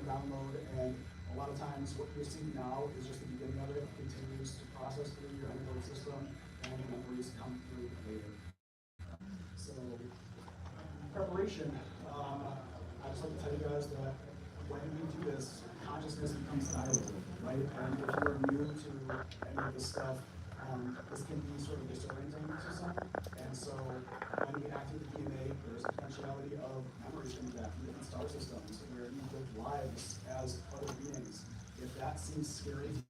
download, and a lot of times what you're seeing now is just the beginning of it. It continues to process through your endocrine system, and the memories come through later. So, preparation. I just like to tell you guys that when you do this, consciousness becomes dilated, right? And if you're new to any of this stuff, this can be sort of disorienting to some. And so when we activate the DNA, there's a potentiality of memories coming back from different star systems where you live lives as other beings. If that seems scary to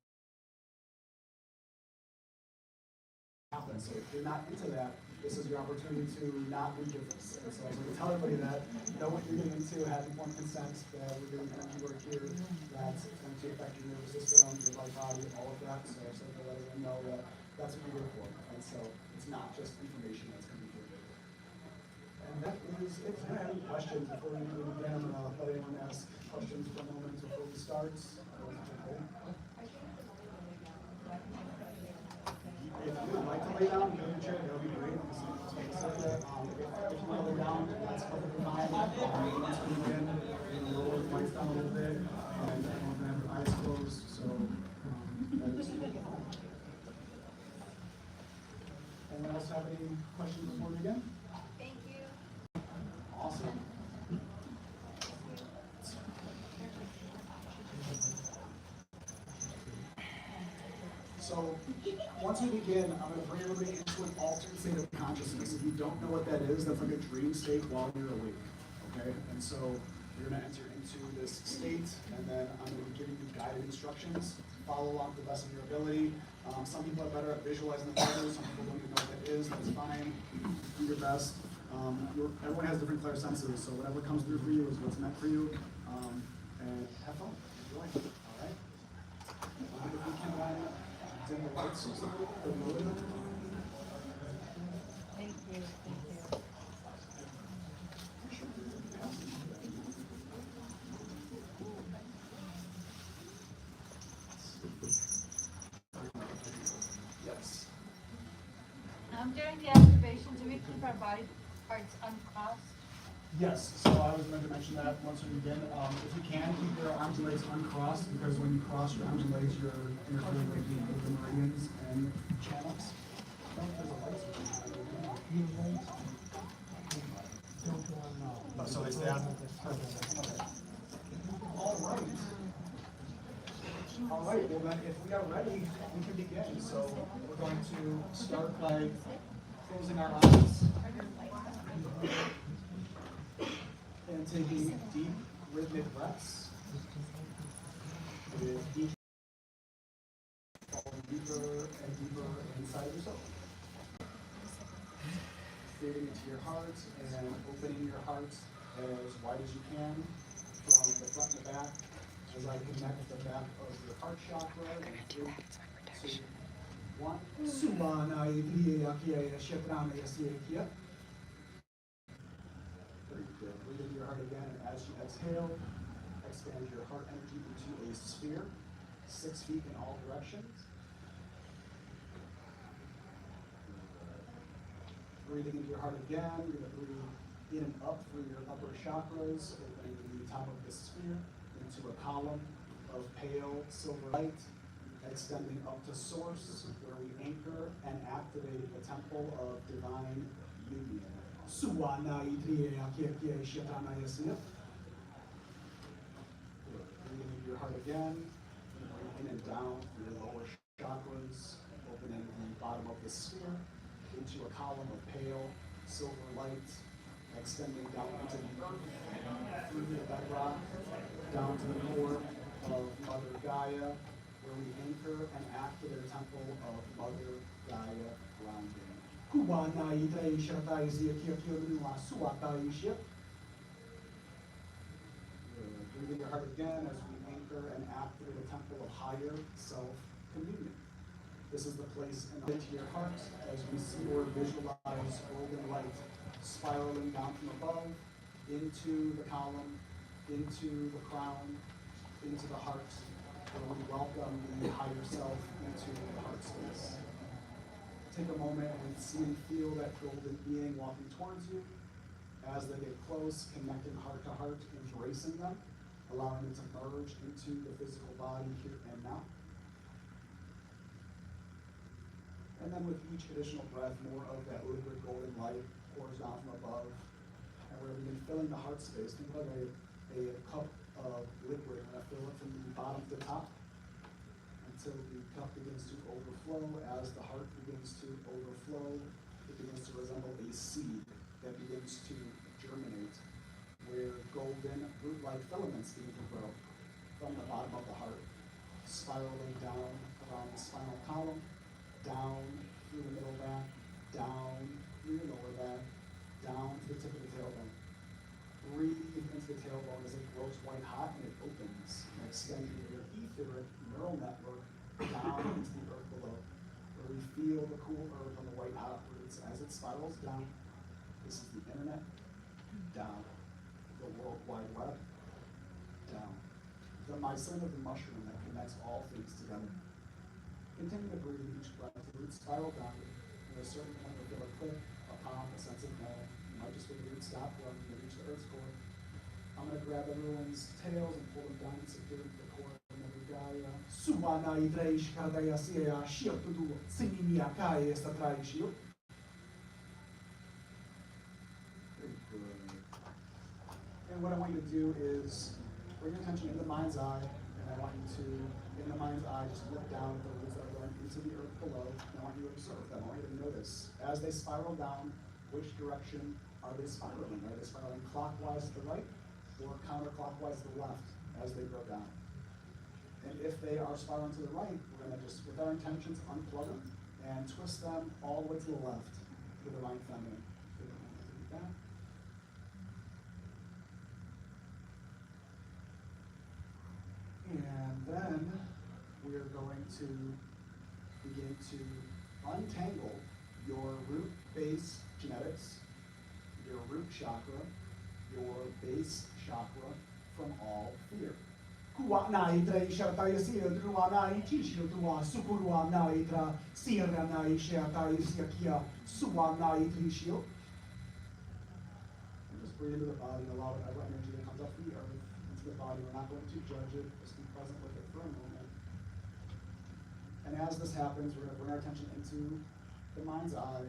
happen, so if you're not into that, this is your opportunity to not redo this. And so I was going to tell everybody that, know what you're getting into, have informed consent, that we're doing energy work here, that's going to affect your nervous system, your life body, all of that. So I was going to let everyone know that that's what you're here for. And so it's not just information that's coming through. And that is it. If you have any questions before we begin, I'm going to let anyone ask questions for a moment before we start. If you would like to lay down, get in your chair, that would be great. If you want to lay down, that's perfectly fine. Once we begin, we'll lower the lights down a little bit, and everyone can have their eyes closed. So that is anyone else have any questions before we begin? Thank you. Awesome. So once we begin, I'm going to bring everybody into an altered state of consciousness. If you don't know what that is, that's like a dream state while you're awake. Okay? And so you're going to enter into this state, and then I'm going to be giving you guided instructions. Follow along to the best of your ability. Some people are better at visualizing the pictures. Some people don't even know what that is. That's fine. Do your best. Everyone has different clair senses, so whatever comes through for you is what's meant for you. And have fun. Enjoy. All right? If we can dim the lights just a little bit. Thank you. Yes. During the activation, do we keep our body parts uncrossed? Yes, so I was going to mention that once we begin. If you can, keep your arms and legs uncrossed, because when you cross your arms and legs, you're interfering with the meridians and channels. Oh, so it's that. All right. All right, well then, if we are ready, we can begin. So we're going to start by closing our eyes. And taking deep, rhythmic breaths. With each falling deeper and deeper inside yourself. Breathing into your heart and opening your heart as wide as you can from the front and the back as I connect the back of your heart chakra. And 3, 2, 1. Breathe into your heart again, and as you exhale, expand your heart energy into a sphere, 6 feet in all directions. Breathing into your heart again, you're going to breathe in and up through your upper chakras, opening the top of the sphere into a column of pale silver light, extending up to source, where we anchor and activate the temple of divine union. Breathing into your heart again, in and down through your lower chakras, opening the bottom of the sphere into a column of pale silver light, extending down into the earth, through the bedrock, down to the core of Mother Gaia, where we anchor and activate the temple of Mother Gaia grounding. Breathing your heart again as we anchor and activate the temple of higher self-communion. This is the place into your heart as we see or visualize golden light spiraling down from above into the column, into the crown, into the heart, where we welcome the higher self into the heart space. Take a moment and see and feel that golden being walking towards you. As they get close, connecting heart to heart, embracing them, allowing it to merge into the physical body here and now. And then with each additional breath, more of that liquid golden light pours down from above. And we're going to be filling the heart space. Think of a cup of liquid. We're going to fill it from the bottom to the top until the cup begins to overflow. As the heart begins to overflow, it begins to resemble a seed that begins to germinate, where golden root-like filaments begin to grow from the bottom of the heart, spiraling down around the spinal column, down through the middle back, down through your lower back, down to the tip of the tailbone. Breathe into the tailbone as it grows white hot and it opens, extending your etheric neural network down into the earth below, where we feel the cool earth on the white hot roots as it spirals down. This is the internet, down. The World Wide Web, down. The mycelium of the mushroom that connects all things together. Continue to breathe each breath. The roots spiral downward. At a certain point, you'll feel a click, a pop, a sense of no. You might just feel the roots stop growing and reach the earth's core. I'm going to grab everyone's tails and pull them down and secure into the core of the Gaia. Suwana idreish kardaya siya shield to do sinimia kai estatraishio. Very good. And what I want you to do is bring your attention in the mind's eye, and I want you to, in the mind's eye, just look down at the roots that are going into the earth below, and I want you to observe them. I want you to notice, as they spiral down, which direction are they spiraling? Are they spiraling clockwise to the right, or counterclockwise to the left as they grow down? And if they are spiraling to the right, we're going to just, with our intentions, unplug them and twist them all the way to the left, to the divine feminine. Like that. And then we are going to begin to untangle your root base genetics, your root chakra, your base chakra from all fear. And just breathe into the body and allow whatever energy that comes up from the earth into the body. We're not going to judge it, just be present with it for a moment. And as this happens, we're going to bring our attention into the mind's eye.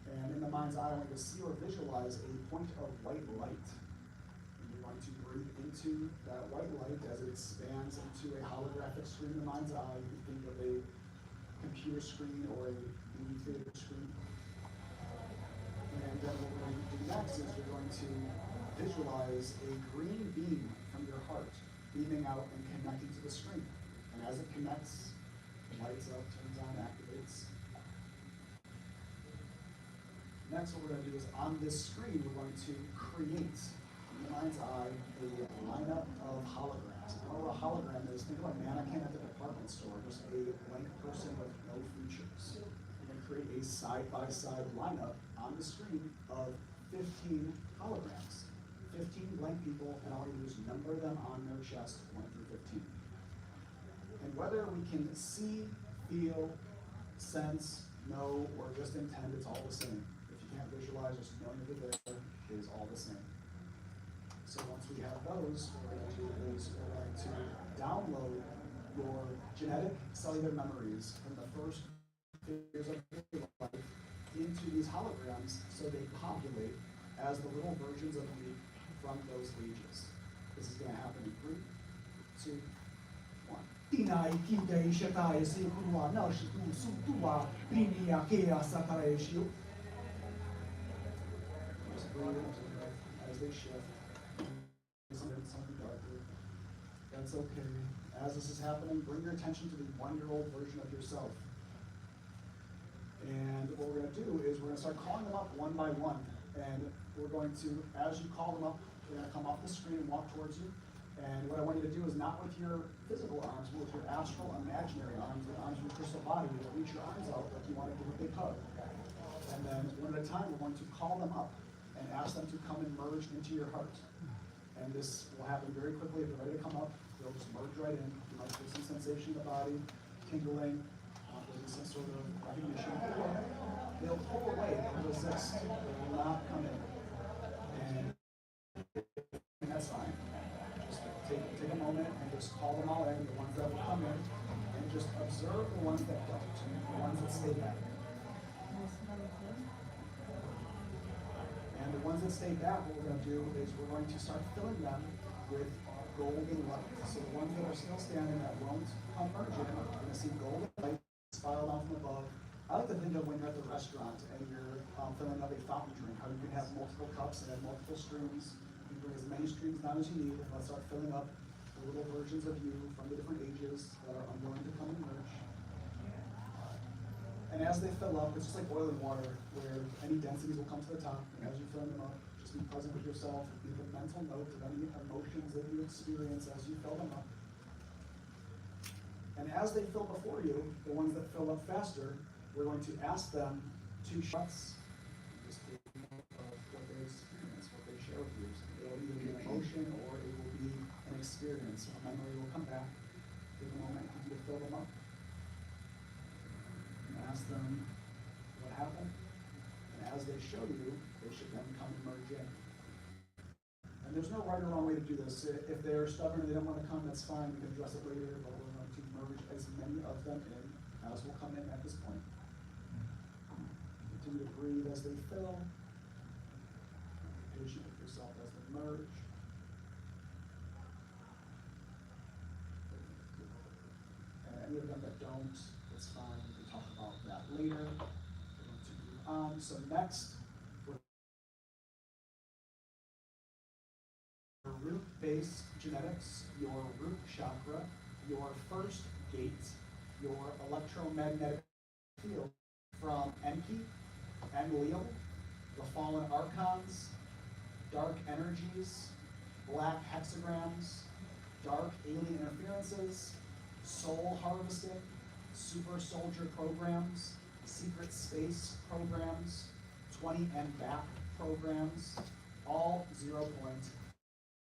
And in the mind's eye, I want you to see or visualize a point of white light. And you're going to breathe into that white light as it expands into a holographic screen in the mind's eye. You can think of a computer screen or a movie theater screen. And then what we're going to do next is you're going to visualize a green beam from your heart beaming out and connecting to the screen. And as it connects, it lights up, turns on, activates. Next, what we're going to do is on this screen, we're going to create, in the mind's eye, a lineup of holograms. You know what a hologram is? Think of a mannequin at the department store, just a blank person with no features. We're going to create a side-by-side lineup on the screen of 15 holograms. 15 blank people, and all you do is number them on their chest, 1 through 15. And whether we can see, feel, sense, know, or just intend, it's all the same. If you can't visualize, just knowing that they're there is all the same. So once we have those, what we're going to do is we're going to download your genetic cellular memories from the first years of your life into these holograms so they populate as the little versions of you from those ages. This is going to happen in 3, 2, 1. Just breathe as they shift. Something darker. That's okay. As this is happening, bring your attention to the 1-year-old version of yourself. And what we're going to do is we're going to start calling them up one by one. And we're going to, as you call them up, they're going to come off the screen and walk towards you. And what I want you to do is not with your physical arms, but with your astral, imaginary arms, the arms of your crystal body. You're going to reach your arms out like you want to give a big hug. And then one at a time, we're going to call them up and ask them to come and merge into your heart. And this will happen very quickly. If they're ready to come up, they'll just merge right in. You might feel some sensation in the body, tingling, there'll be some sort of recognition. Or they'll pull away, they'll resist, they will not come in. And that's fine. Just take a moment and just call them all in, the ones that will come in, and just observe the ones that don't, the ones that stay back. And the ones that stay back, what we're going to do is we're going to start filling them with golden light. So the ones that are still standing that won't come merge in, we're going to see golden light spiral down from above. I like to think of when you're at the restaurant and you're filling up a fountain drink, how you can have multiple cups and have multiple streams. You bring as many streams down as you need, and let's start filling up the little versions of you from the different ages that are unwilling to come and merge. And as they fill up, it's just like boiling water, where any densities will come to the top, and as you fill them up, just be present with yourself, and make a mental note of any emotions that you experience as you fill them up. And as they fill before you, the ones that fill up faster, we're going to ask them to share us, just take note of what they experience, what they share with you. So it'll either be an emotion or it will be an experience. A memory will come back. Take a moment for you to fill them up. And ask them what happened. And as they show you, they should then come and merge in. And there's no right or wrong way to do this. If they're stubborn and they don't want to come, that's fine. We can address it later, but we're going to merge as many of them in as will come in at this point. Continue to breathe as they fill. Be patient with yourself as they merge. And any of them that don't, it's fine. We can talk about that later. We're going to move on. So next, your root-based genetics, your root chakra, your first gate, your electromagnetic field from Enki, Enlil, the fallen archons, dark energies, black hexagrams, dark alien interferences, soul harvesting, super soldier programs, secret space programs, 20 and back programs, all 0 point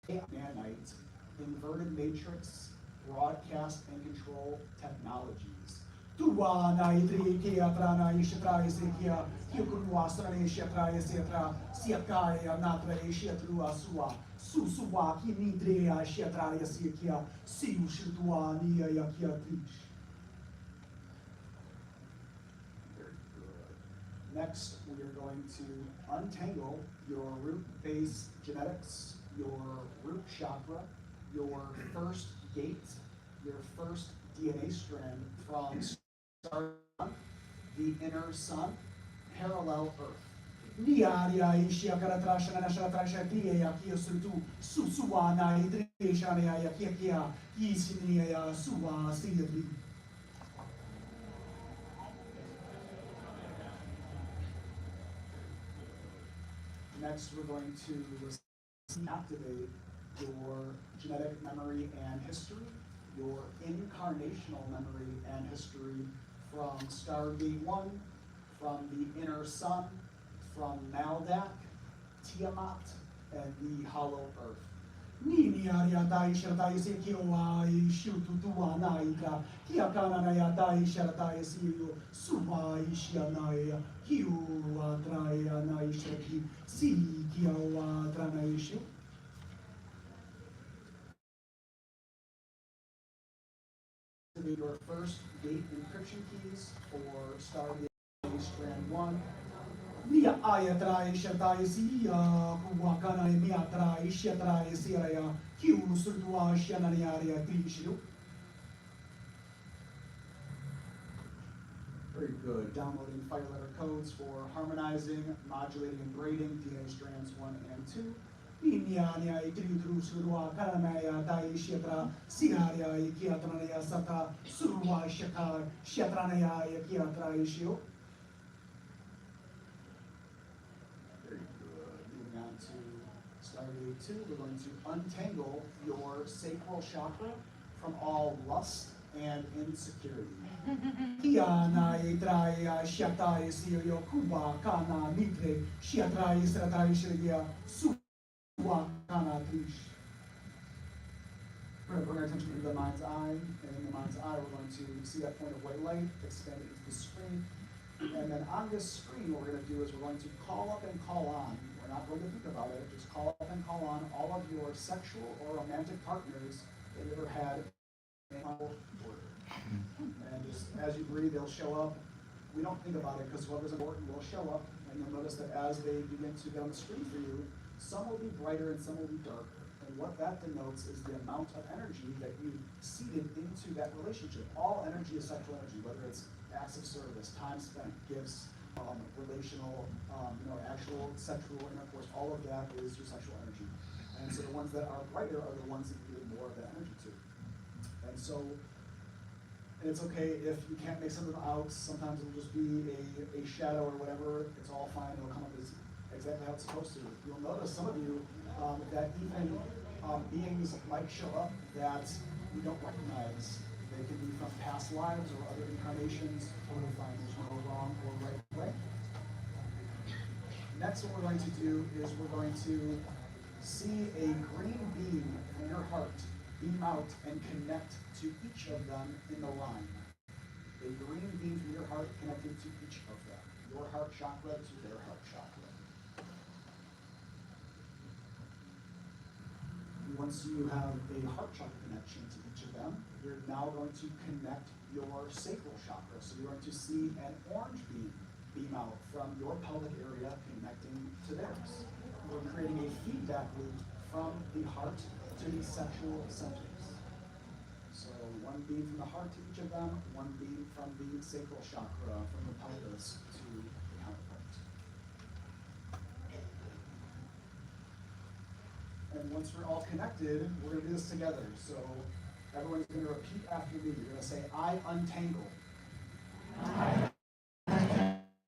nanite, inverted matrix, broadcast and control technologies. Tua na idri kia prana ishtra isikia kiukunwa strane ishtra isitra siakaya natra ishtrua sua susua kinidrea ishtra isikia siushtua nia yakia trish. Next, we are going to untangle your root-based genetics, your root chakra, your first gate, your first DNA strand from Star, the inner sun, parallel Earth. Niaria ishia karatrashana nashatrashatia yakia sutu susuana idrishania yakia yisinia suwa sidri. Next, we're going to activate your genetic memory and history, your incarnational memory and history from Stargate 1, from the inner sun, from Maldak, Tiamat, and the hollow earth. Nini aria dai shatai se kioa ishutu tua naika kiakana na ya dai shatai siyo suba ishianaya kiua traya naishaki si kioa tranaishu. Your first gate encryption keys for Stargate Strand 1. Nia aya trai shatai sia kuwakana mia trai shatai sia kiu sutua shananiaria trishu. Very good. Downloading fire letter codes for harmonizing, modulating, and grading DNA strands 1 and 2. Niania itritru surua karanaya dai shatra sinaria ikiatranaya sata surua shaka shatranaya ikiatra issue. Very good. Moving on to Stargate 2, we're going to untangle your sacral chakra from all lust and insecurity. Kiana itraya shatai siyo kuba kana nitre shatrai stratai shriya su. We're going to bring our attention to the mind's eye, and in the mind's eye, we're going to see that point of white light, expand it into the screen. And then on this screen, what we're going to do is we're going to call up and call on. We're not going to think about it, just call up and and call on all of your sexual or romantic partners that you ever had in order. And just as you breathe, they'll show up. We don't think about it because whoever's important will show up, and you'll notice that as they begin to get on the screen for you, some will be brighter and some will be darker. And what that denotes is the amount of energy that you seeded into that relationship. All energy is sexual energy, whether it's acts of service, time spent, gifts, relational, actual sexual intercourse. All of that is your sexual energy. And so the ones that are brighter are the ones that you give more of that energy to. And so, and it's okay if you can't make something out. Sometimes it'll just be a shadow or whatever. It's all fine. It'll come up as exactly how it's supposed to. You'll notice some of you that even beings might show up that you don't recognize. They can be from past lives or other incarnations. Totally fine. There's no wrong or right way. Next, what we're going to do is we're going to see a green beam from your heart beam out and connect to each of them in the line. A green beam from your heart connected to each of them. Your heart chakra to their heart chakra. Once you have a heart chakra connection to each of them, you're now going to connect your sacral chakra. So you're going to see an orange beam out from your pelvic area connecting to theirs. We're creating a feedback loop from the heart to the sexual centers. So one beam from the heart to each of them, one beam from the sacral chakra, from the pelvis to the counterpart. And once we're all connected, we're going to do this together. So everyone's going to repeat after me. You're going to say, I untangle.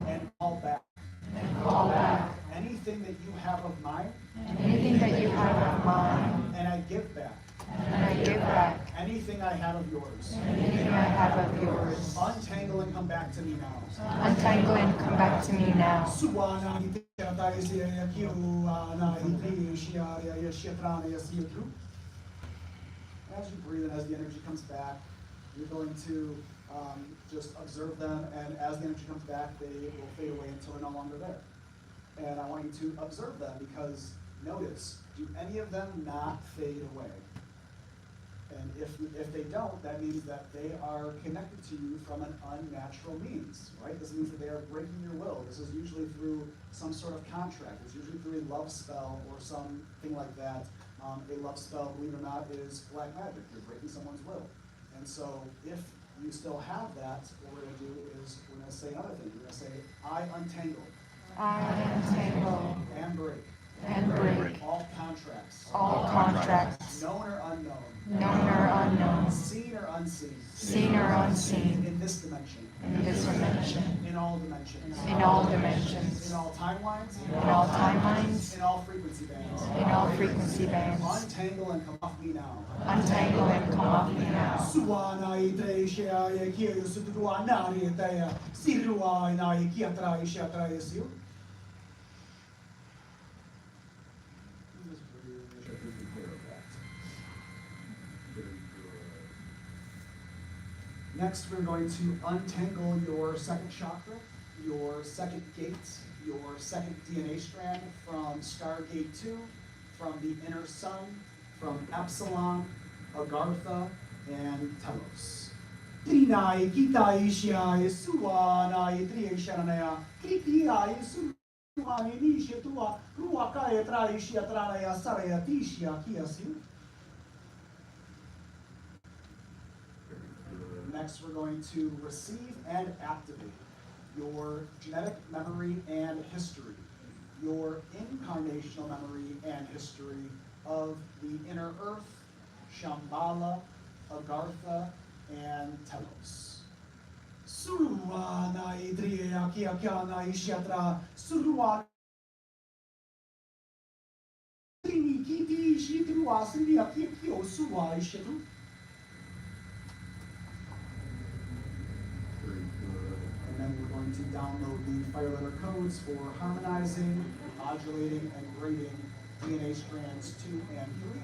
And call back. Anything that you have of mine. And I give back. Anything I have of yours. Untangle and come back to me now. As you breathe and as the energy comes back, you're going to just observe them, and as the energy comes back, they will fade away until they're no longer there. And I want you to observe them because notice, do any of them not fade away? And if they don't, that means that they are connected to you from an unnatural means, right? This means that they are breaking your will. This is usually through some sort of contract. It's usually through a love spell or something like that. A love spell, believe it or not, is black magic. You're breaking someone's will. And so if you still have that, what we're going to do is we're going to say another thing. We're going to say, I untangle. And break. All contracts. Known or unknown. Seen or unseen. In this dimension. In all dimensions. In all timelines. In all frequency bands. Untangle and come off me now. Next, we're going to untangle your second chakra, your second gate, your second DNA strand from Stargate 2, from the inner sun, from Epsilon, Agartha, and Telos. Next, we're going to receive and activate your genetic memory and history, your incarnational memory and history of the inner earth, Shambhala, Agartha, and Telos. And then we're going to download the fire letter codes for harmonizing, modulating, and grading DNA strands 2 and 3.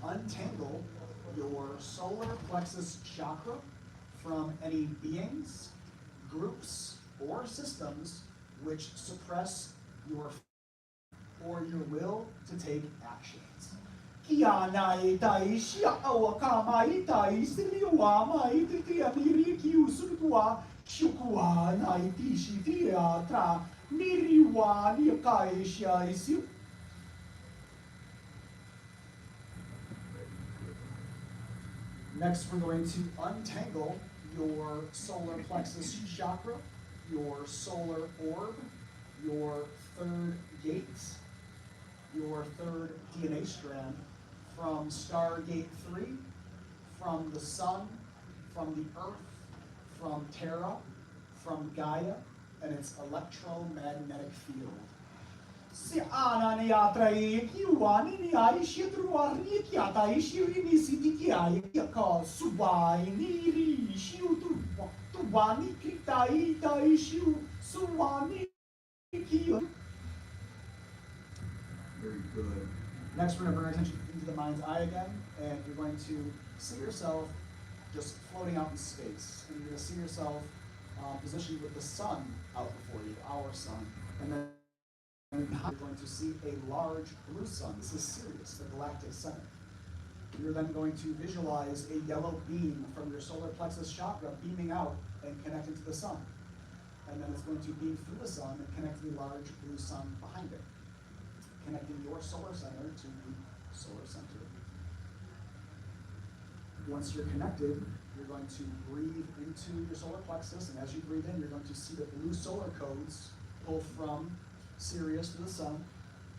untangle your solar plexus chakra from any beings, groups, or systems which suppress your or your will to take actions. Kia nai tai shia awa ka mai tai siliwa mai te tia niri ki usutua shukua nai tishi tia tra niriwa ni kai shia isu. Next, we're going to untangle your solar plexus chakra, your solar orb, your third gate, your third DNA strand from Stargate 3, from the sun, from the earth, from Terra, from Gaia, and its electromagnetic field. Si anani atrai kiwani ni ai shitruari kiata ishirini sitikiai ka subai ni ri shiu tu wani kitai tai shiu suwani kiyo. Very good. Next, we're going to bring our attention into the mind's eye again, and you're going to see yourself just floating out in space. And you're going to see yourself positioned with the sun out before you, our sun. And then you're going to see a large blue sun. This is Sirius, the galactic center. You're then going to visualize a yellow beam from your solar plexus chakra beaming out and connecting to the sun. And then it's going to beam through the sun and connect to the large blue sun behind it, connecting your solar center to the solar center. Once you're connected, you're going to breathe into your solar plexus, and as you breathe in, you're going to see the blue solar codes pull from Sirius to the sun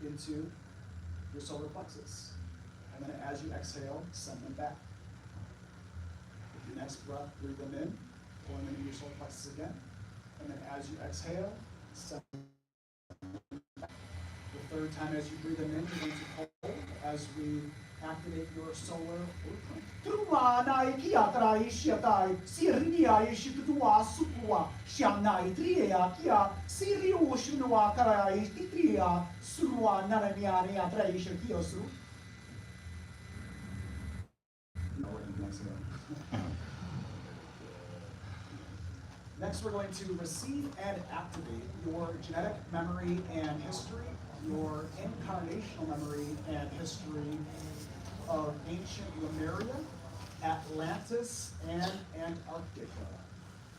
into your solar plexus. And then as you exhale, send them back. With your next breath, breathe them in, pulling them into your solar plexus again. And then as you exhale, send them back. The third time as you breathe them in, you're going to hold as we activate your solar blueprint. Trumanai kiatrai shiatai, sirniai shitutua sukua, shanai tria kia, siriu shunua karai titria, surua nanamiani atrai shakiosu. Next, we're going to receive and activate your genetic memory and history, your incarnational memory and history of ancient Lemuria, Atlantis, and Antarctica.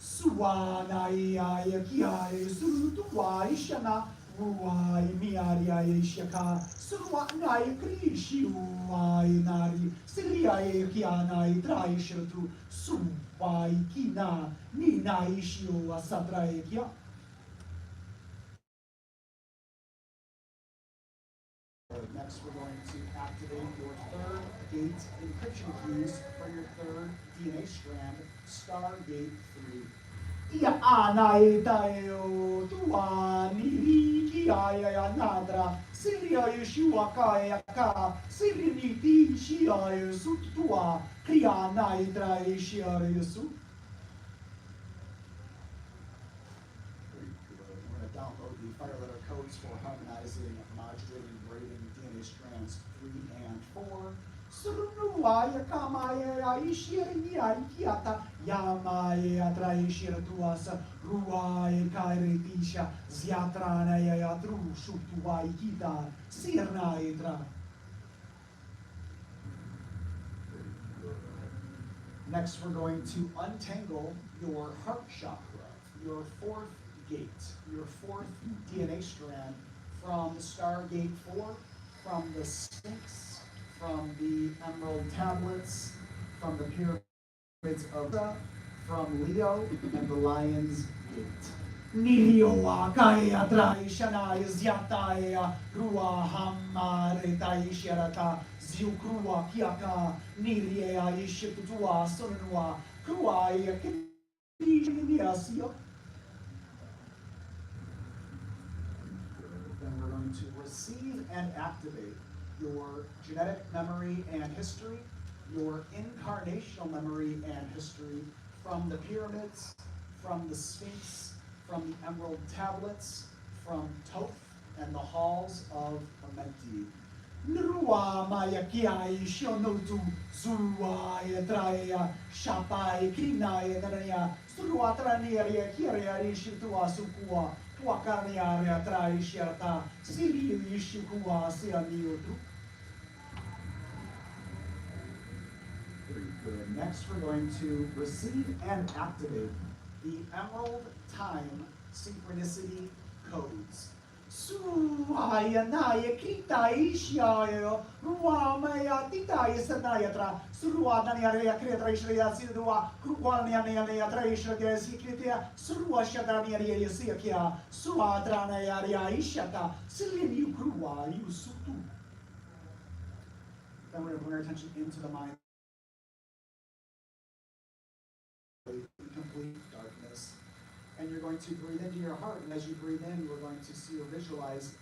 Suwanai kiai surutuai shana ruai miari shaka suwanai krishiuai nari siriai kianai traishatu subai kina ninai shio asatrai kia. Next, we're going to activate your third gate encryption keys for your third DNA strand, Stargate 3. Ia anai taeo tua ni ki ai nadra siria yeshua kai ka siriniti shia sutua kria nai trai shia yesu. We're going to download the fire letter codes for harmonizing, modulating, grading DNA strands 3 and 4. Surunuaya kamaya ishiri kiata yamaya traishira tuasa ruai kairetisha ziatrana ya tru shutuai kita sirna itra. Next, we're going to untangle your heart chakra, your fourth gate, your fourth DNA strand from Stargate 4, from the Sphinx, from the Emerald Tablets, from the Pyramids of Ra, from Leo, and the Lion's Gate. Nihioa kaya traishanai ziataya rua hamare taisharata ziukrua kiaka niria ishitua sonua kruaya kiniasio. Then we're going to receive and activate your genetic memory and history, your incarnational memory and history from the pyramids, from the Sphinx, from the Emerald Tablets, from Thoth and the halls of Amenti. Nrua maya kiai shionotu zurua e traia shapai kina e nania surua trania e kiria rishitua sukua tuakania e trai shiata siri yishikua sianiutu. Very good. Next, we're going to receive and activate the Emerald Time Synchronicity Codes. Suaya naya kita isya ruamaya tita isanaya tra surua nania rea creatra ishria sidua kruwania nania tra ishria sikritia surua shadania rea siakia suadrana area ishata silin yukrua yusutu. Then we're going to bring our attention into the mind. Complete darkness. And you're going to breathe into your heart, and as you breathe in, you're going to see or visualize